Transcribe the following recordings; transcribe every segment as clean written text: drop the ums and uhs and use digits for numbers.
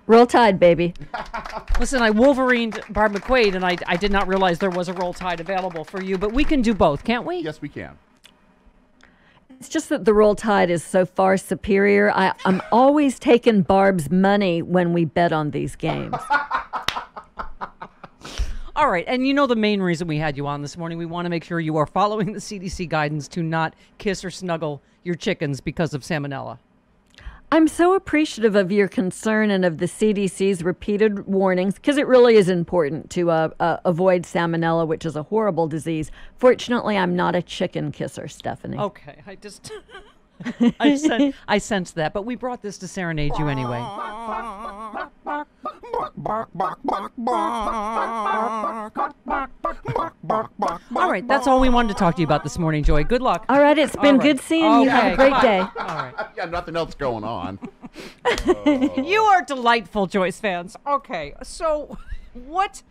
Roll Tide, baby. Listen, I Wolverined Barb McQuaid, and I did not realize there was a Roll Tide available for you, but we can do both, can't we? Yes, we can. It's just that the Roll Tide is so far superior. I'm always taking Barb's money when we bet on these games. All right, and you know the main reason we had you on this morning. We want to make sure you are following the CDC guidance to not kiss or snuggle your chickens because of salmonella. I'm so appreciative of your concern and of the CDC's repeated warnings, because it really is important to avoid salmonella, which is a horrible disease. Fortunately, I'm not a chicken kisser, Stephanie. Okay, I sense that, but we brought this to serenade you anyway. All right, that's all we wanted to talk to you about this morning, Joy. Good luck. All right, it's been good seeing you. Have a great day. All right. Yeah, nothing else going on. You are delightful, Joyce fans. Okay, so what?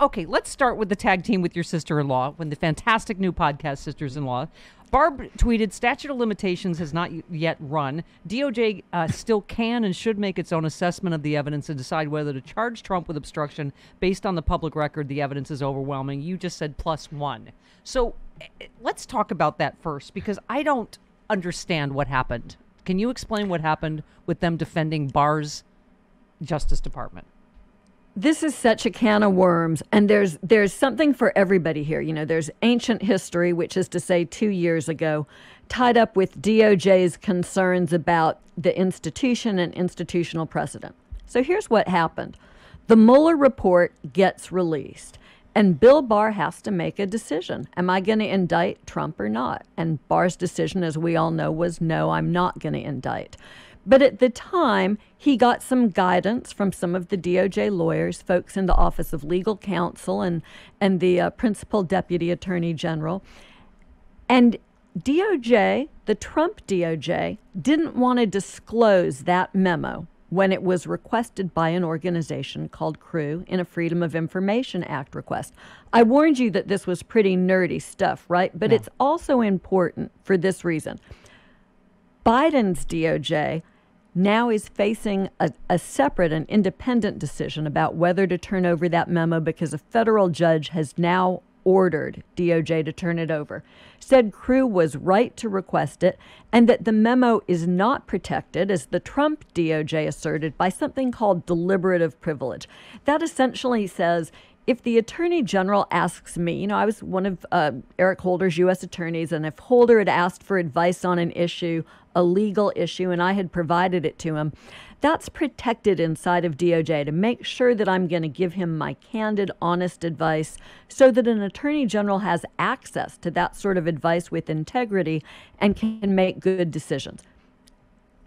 Okay, let's start with the tag team with your sister-in-law, when the fantastic new podcast, Sisters-in-Law. Barb tweeted, statute of limitations has not yet run. DOJ still can and should make its own assessment of the evidence and decide whether to charge Trump with obstruction. Based on the public record, the evidence is overwhelming. You just said +1. So let's talk about that first, because I don't understand what happened. Can you explain what happened with them defending Barr's Justice Department? This is such a can of worms, and there's something for everybody here. You know, there's ancient history, which is to say 2 years ago, tied up with DOJ's concerns about the institution and institutional precedent. So here's what happened. The Mueller report gets released, and Bill Barr has to make a decision. Am I going to indict Trump or not? And Barr's decision, as we all know, was no, I'm not going to indict. But at the time, he got some guidance from some of the DOJ lawyers, folks in the Office of Legal Counsel and the Principal Deputy Attorney General. And DOJ, the Trump DOJ, didn't want to disclose that memo when it was requested by an organization called CREW in a Freedom of Information Act request. I warned you that this was pretty nerdy stuff, right? But It's also important for this reason. Biden's DOJ now is facing a separate and independent decision about whether to turn over that memo, because a federal judge has now ordered DOJ to turn it over. Said CREW was right to request it, and that the memo is not protected, as the Trump DOJ asserted, by something called deliberative privilege. That essentially says, if the Attorney General asks me, you know, I was one of Eric Holder's U.S. attorneys, and if Holder had asked for advice on an issue, a legal issue, and I had provided it to him, that's protected inside of DOJ to make sure that I'm going to give him my candid, honest advice, so that an Attorney General has access to that sort of advice with integrity and can make good decisions.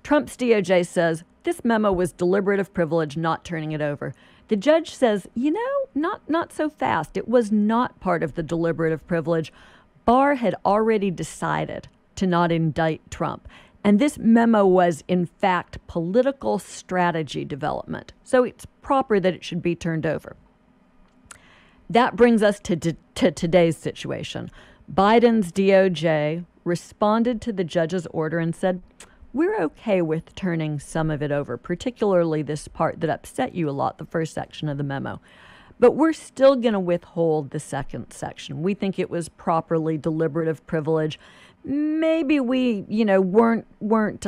Trump's DOJ says this memo was deliberative privilege, not turning it over. The judge says, you know, not so fast. It was not part of the deliberative privilege. Barr had already decided to not indict Trump. And this memo was, in fact, political strategy development. So it's proper that it should be turned over. That brings us to today's situation. Biden's DOJ responded to the judge's order and said, we're okay with turning some of it over, particularly this part that upset you a lot, the first section of the memo. But we're still going to withhold the second section. We think it was properly deliberative privilege. Maybe we, weren't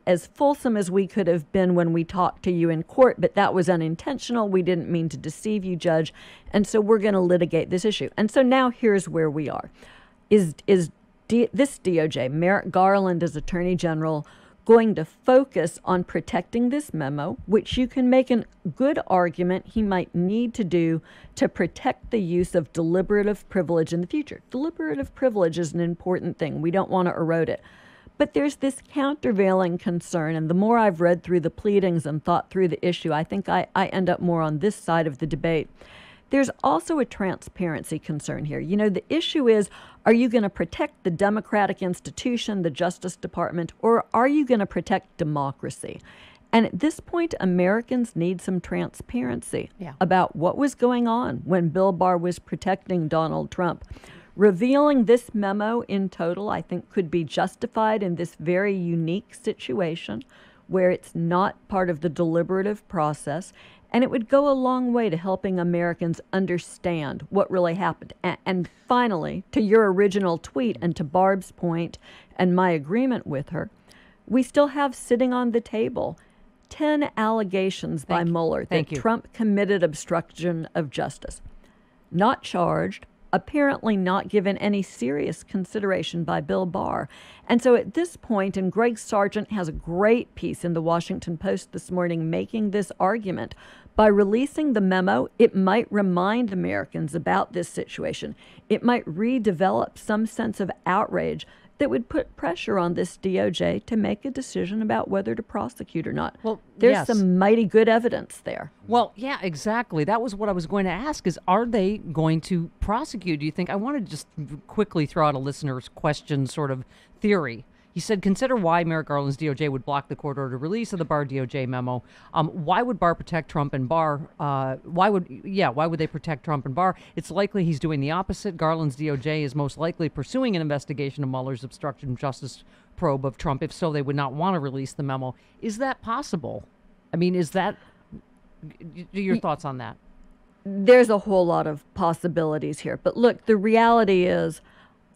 as fulsome as we could have been when we talked to you in court, but that was unintentional. We didn't mean to deceive you, Judge. And so we're going to litigate this issue. And so now here's where we are. Is this DOJ, Merrick Garland as Attorney General, going to focus on protecting this memo, which you can make a good argument he might need to do to protect the use of deliberative privilege in the future. Deliberative privilege is an important thing. We don't want to erode it. But there's this countervailing concern, and the more I've read through the pleadings and thought through the issue, I think I end up more on this side of the debate, There's also a transparency concern here. You know, the issue is, are you going to protect the democratic institution, the Justice Department, or are you going to protect democracy? And at this point, Americans need some transparency about what was going on when Bill Barr was protecting Donald Trump. Revealing this memo in total, I think, could be justified in this very unique situation where it's not part of the deliberative process. And it would go a long way to helping Americans understand what really happened. And finally, to your original tweet and to Barb's point and my agreement with her, we still have sitting on the table 10 allegations by Mueller that Trump committed obstruction of justice. Not charged, apparently not given any serious consideration by Bill Barr. And so at this point, and Greg Sargent has a great piece in the Washington Post this morning making this argument, by releasing the memo, it might remind Americans about this situation. It might redevelop some sense of outrage that would put pressure on this DOJ to make a decision about whether to prosecute or not. Well, there's some mighty good evidence there. Well, yeah, exactly. That was what I was going to ask is, are they going to prosecute? Do you think? I want to just quickly throw out a listener's question sort of theory. He said, consider why Merrick Garland's DOJ would block the court order release of the Barr DOJ memo. Why would Barr protect Trump and Barr? Why would they protect Trump and Barr? It's likely he's doing the opposite. Garland's DOJ is most likely pursuing an investigation of Mueller's obstruction of justice probe of Trump. If so, they would not want to release the memo. Is that possible? I mean, is that your thoughts on that? There's a whole lot of possibilities here. But look, the reality is,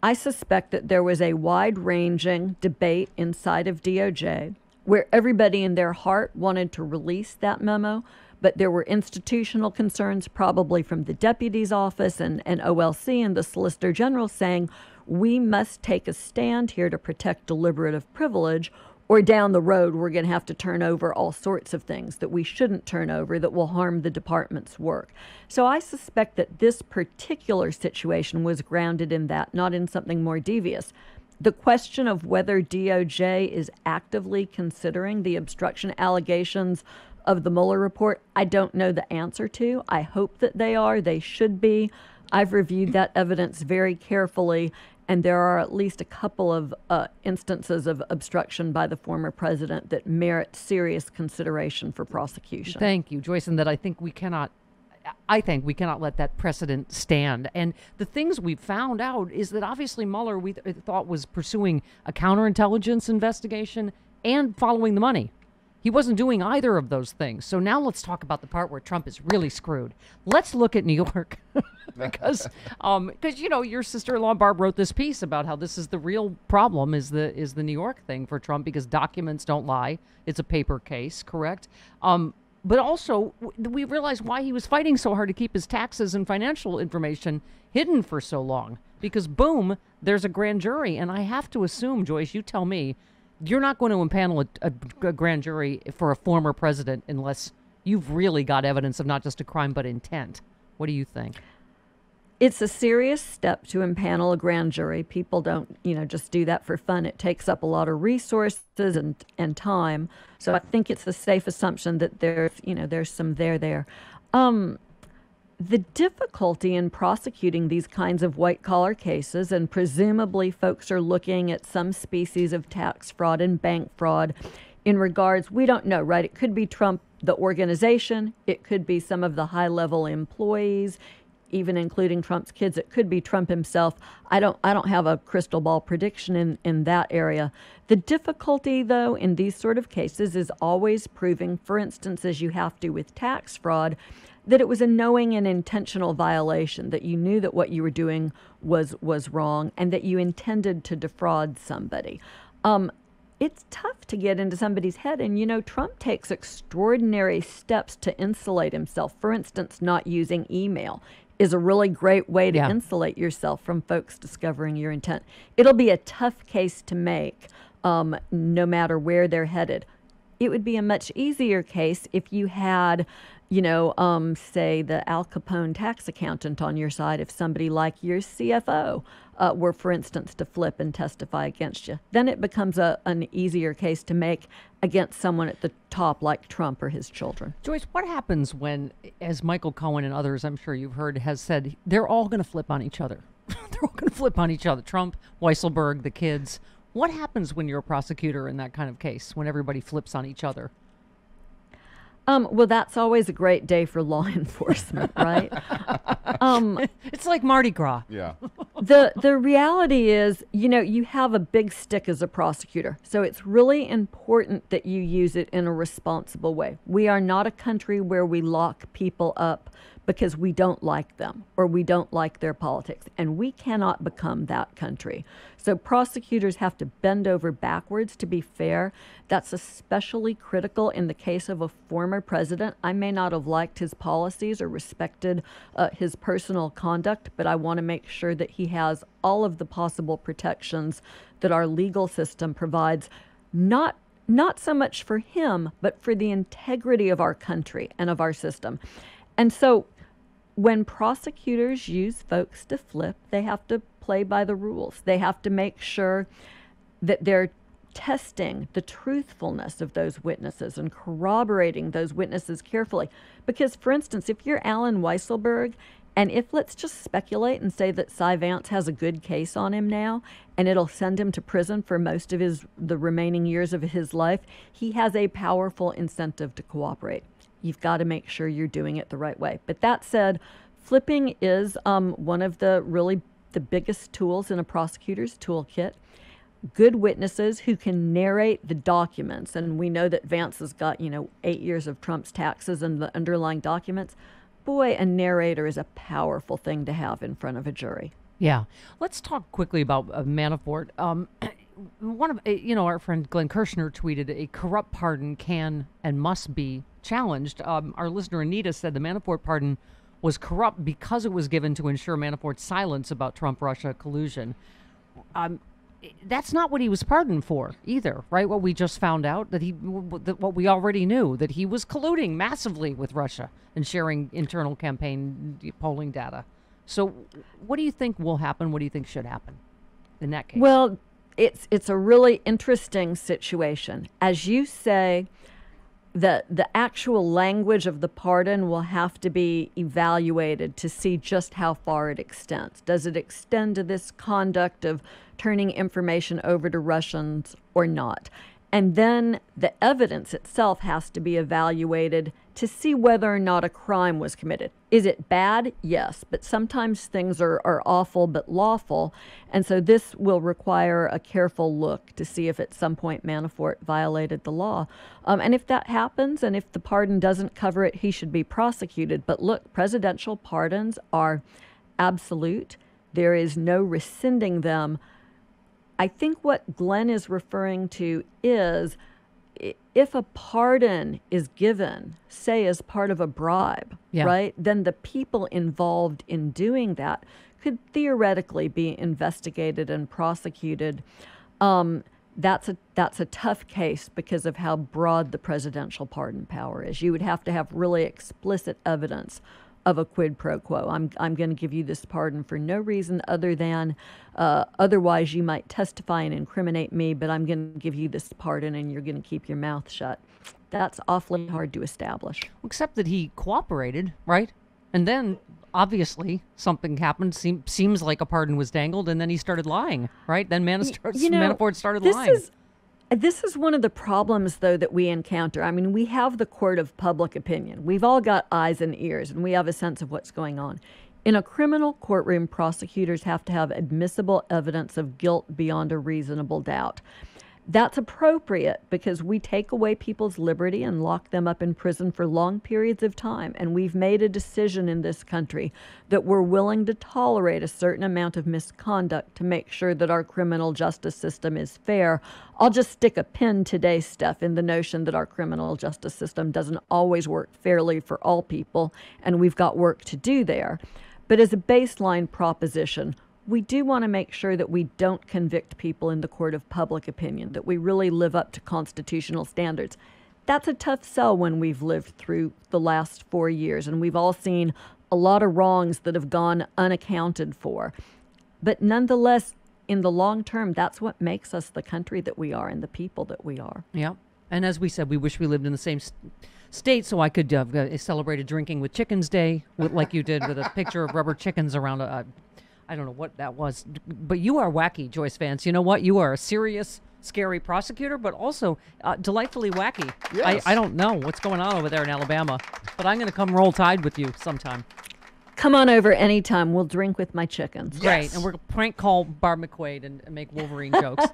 I suspect that there was a wide-ranging debate inside of DOJ where everybody in their heart wanted to release that memo, but there were institutional concerns probably from the deputy's office and OLC and the Solicitor General saying, we must take a stand here to protect deliberative privilege, or down the road we're going to have to turn over all sorts of things that we shouldn't turn over that will harm the department's work. So I suspect that this particular situation was grounded in that, not in something more devious. The question of whether DOJ is actively considering the obstruction allegations of the Mueller report, I don't know the answer to. I hope that they are. They should be. I've reviewed that evidence very carefully, and there are at least a couple of instances of obstruction by the former president that merit serious consideration for prosecution. Thank you, Joyce, and that I think we cannot let that precedent stand. And the things we found out is that obviously Mueller, we thought, was pursuing a counterintelligence investigation and following the money. He wasn't doing either of those things. So now let's talk about the part where Trump is really screwed. Let's look at New York. because you know, your sister-in-law Barb wrote this piece about how this is the real problem is the New York thing for Trump, because documents don't lie. It's a paper case, correct? But also we realized why he was fighting so hard to keep his taxes and financial information hidden for so long, because boom, there's a grand jury. And I have to assume, Joyce, you tell me, you're not going to impanel a grand jury for a former president unless you've really got evidence of not just a crime but intent. What do you think? It's a serious step to impanel a grand jury. People don't, just do that for fun. It takes up a lot of resources and time. So I think it's a safe assumption that there's some there. The difficulty in prosecuting these kinds of white-collar cases, and presumably folks are looking at some species of tax fraud and bank fraud in regards, we don't know, right? It could be Trump, the organization. It could be some of the high-level employees, even including Trump's kids. It could be Trump himself. I don't have a crystal ball prediction in that area. The difficulty, though, in these sort of cases is always proving, for instance, as you have to with tax fraud, that it was a knowing and intentional violation, that you knew that what you were doing was wrong and that you intended to defraud somebody. It's tough to get into somebody's head. And, Trump takes extraordinary steps to insulate himself. For instance, not using email is a really great way to insulate yourself from folks discovering your intent. It'll be a tough case to make, no matter where they're headed. It would be a much easier case if you had say the Al Capone tax accountant on your side, if somebody like your CFO were, for instance, to flip and testify against you, then it becomes an easier case to make against someone at the top like Trump or his children. Joyce, what happens when, as Michael Cohen and others I'm sure you've heard has said, they're all going to flip on each other? They're all going to flip on each other. Trump, Weisselberg, the kids. What happens when you're a prosecutor in that kind of case, when everybody flips on each other? Well, that's always a great day for law enforcement, right? It's like Mardi Gras. Yeah. The reality is, you have a big stick as a prosecutor, so it's really important that you use it in a responsible way. We are not a country where we lock people up because we don't like them or we don't like their politics, and we cannot become that country. So prosecutors have to bend over backwards to be fair. That's especially critical in the case of a former president. I may not have liked his policies or respected his personal conduct, but I want to make sure that he has all of the possible protections that our legal system provides, not so much for him, but for the integrity of our country and of our system. And so when prosecutors use folks to flip, they have to play by the rules. They have to make sure that they're testing the truthfulness of those witnesses and corroborating those witnesses carefully. Because, for instance, if you're Alan Weisselberg, and if, let's just speculate and say that Cy Vance has a good case on him now, and it'll send him to prison for most of the remaining years of his life, he has a powerful incentive to cooperate. You've got to make sure you're doing it the right way. But that said, flipping is one of the biggest tools in a prosecutor's toolkit. Good witnesses who can narrate the documents, and we know that Vance has got 8 years of Trump's taxes and the underlying documents. Boy, a narrator is a powerful thing to have in front of a jury. Yeah. Let's talk quickly about Manafort. One of our friend Glenn Kirshner tweeted, "A corrupt pardon can and must be challenged." Our listener Anita said the Manafort pardon was corrupt because it was given to ensure Manafort's silence about Trump-Russia collusion. That's not what he was pardoned for either, right? What we just found out, what we already knew, that he was colluding massively with Russia and sharing internal campaign polling data. So what do you think will happen? What do you think should happen in that case? Well, it's a really interesting situation. As you say, the actual language of the pardon will have to be evaluated to see just how far it extends. Does it extend to this conduct of turning information over to Russians or not? And then the evidence itself has to be evaluated to see whether or not a crime was committed. Is it bad? Yes, but sometimes things are awful but lawful, and so this will require a careful look to see if at some point Manafort violated the law. And if that happens, and if the pardon doesn't cover it, he should be prosecuted. But look, presidential pardons are absolute. There is no rescinding them. I think what Glenn is referring to is if a pardon is given, say as part of a bribe, right, then the people involved in doing that could theoretically be investigated and prosecuted. That's a tough case because of how broad the presidential pardon power is. You would have to have really explicit evidence of a quid pro quo. I'm going to give you this pardon for no reason other than otherwise you might testify and incriminate me, but I'm going to give you this pardon and you're going to keep your mouth shut. That's awfully hard to establish. Except that he cooperated, right? And then obviously something happened. Seems like a pardon was dangled, and then he started lying, right? Then Manafort started lying. This is one of the problems, though, that we encounter. I mean, we have the court of public opinion. We've all got eyes and ears, and we have a sense of what's going on. In a criminal courtroom, prosecutors have to have admissible evidence of guilt beyond a reasonable doubt. That's appropriate because we take away people's liberty and lock them up in prison for long periods of time. And we've made a decision in this country that we're willing to tolerate a certain amount of misconduct to make sure that our criminal justice system is fair. I'll just stick a pin today, Steph, in the notion that our criminal justice system doesn't always work fairly for all people, and we've got work to do there. But as a baseline proposition, we do want to make sure that we don't convict people in the court of public opinion, that we really live up to constitutional standards. That's a tough sell when we've lived through the last 4 years, and we've all seen a lot of wrongs that have gone unaccounted for. But nonetheless, in the long term, that's what makes us the country that we are and the people that we are. Yeah. And as we said, we wish we lived in the same state so I could celebrate a drinking with chickens day like you did with a picture of rubber chickens around I don't know what that was. But you are wacky, Joyce Vance. You know what? You are a serious, scary prosecutor, but also delightfully wacky. Yes. I don't know what's going on over there in Alabama, but I'm going to come roll tide with you sometime. Come on over anytime. We'll drink with my chickens. Yes. Right, and we're going to prank call Barb McQuaid and make Wolverine jokes.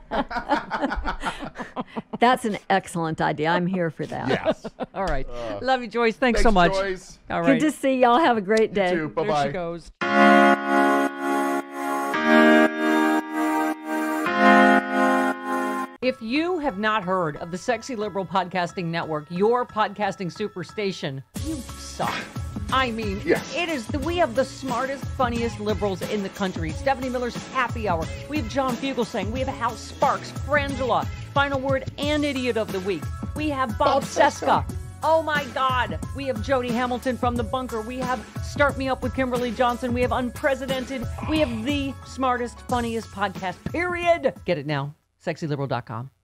That's an excellent idea. I'm here for that. Yes. All right. Love you, Joyce. Thanks so much. Joyce. All right. Good to see y'all. Have a great day. You too. There Bye-bye. she goes. If you have not heard of the Sexy Liberal Podcasting Network, your podcasting superstation, you suck. I mean, Yes. it is. We have the smartest, funniest liberals in the country. Stephanie Miller's Happy Hour. We have John Fugelsang. We have Hal Sparks, Frangela, Final Word, and Idiot of the Week. We have Bob Seska. Oh my God. We have Jody Hamilton from The Bunker. We have Start Me Up with Kimberly Johnson. We have Unprecedented. We have the smartest, funniest podcast, period. Get it now. SexyLiberal.com.